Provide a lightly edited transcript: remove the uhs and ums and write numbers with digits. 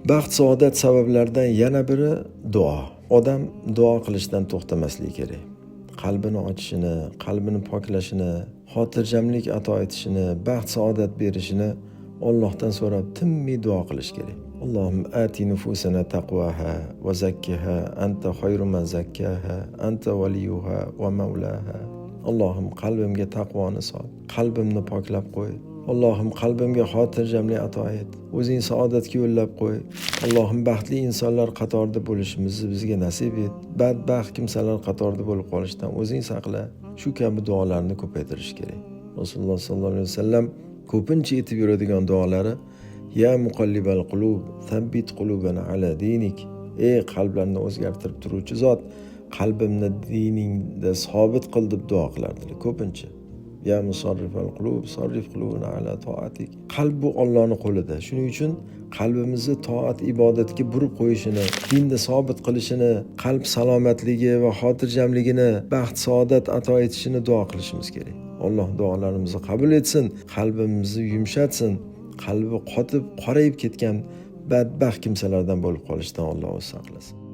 Baxt saodat sabablaridan yana biri duo. Odam duo qilishdan to'xtamasligi kerak. Qalbini ochishini, qalbini poklashini, xotirjamlik ato etishini, baxt saodat berishini Allohdan so'rab tinmay duo qilish kerak. Allohumma ati nufusana taqwaha va zakkiha anta khayru man zakkaha anta waliyuha va maulaha. Allohim qalbimga taqvoni sol, qalbimni poklab qo'y. Allohim qalbimga xotirjamlik ato et. O'zing saodatga yo'llab qo'y. Allohim baxtli insonlar qatorida bo'lishimizni bizga nasib et. Badbaxt kimsalar qatorida bo'lib qolishdan o'zing saqla. Shu kabi duolarni ko'paytirish kerak. Rasululloh sollallohu alayhi vasallam ko'pincha aytib yuradigan duolari: Ya muqallibal qulub, thabbit qulubana ala dinik. Ey qalblarni o'zgartirib turuvchi zot, qalbimni diningda sobit qil deb duo qilardilar ko'pincha. Ya musarrifal qulub, sarrif qulubana ala taatik. Qalb bu Allohning qo'lida. Shuning uchun qalbimizni toat ibodatga burib qo'yishini, dinda sobit qilishini, qalb salomatligi va xotirjamligini, baxt saodat ato etishini duo qilishimiz kerak. Alloh duolarimizni qabul etsin, qalbimizni yumshatsin, qalbi qotib, qorayib ketgan badbaxt kimsalardan bo'lib qolishdan Alloh o'zi saqlasin.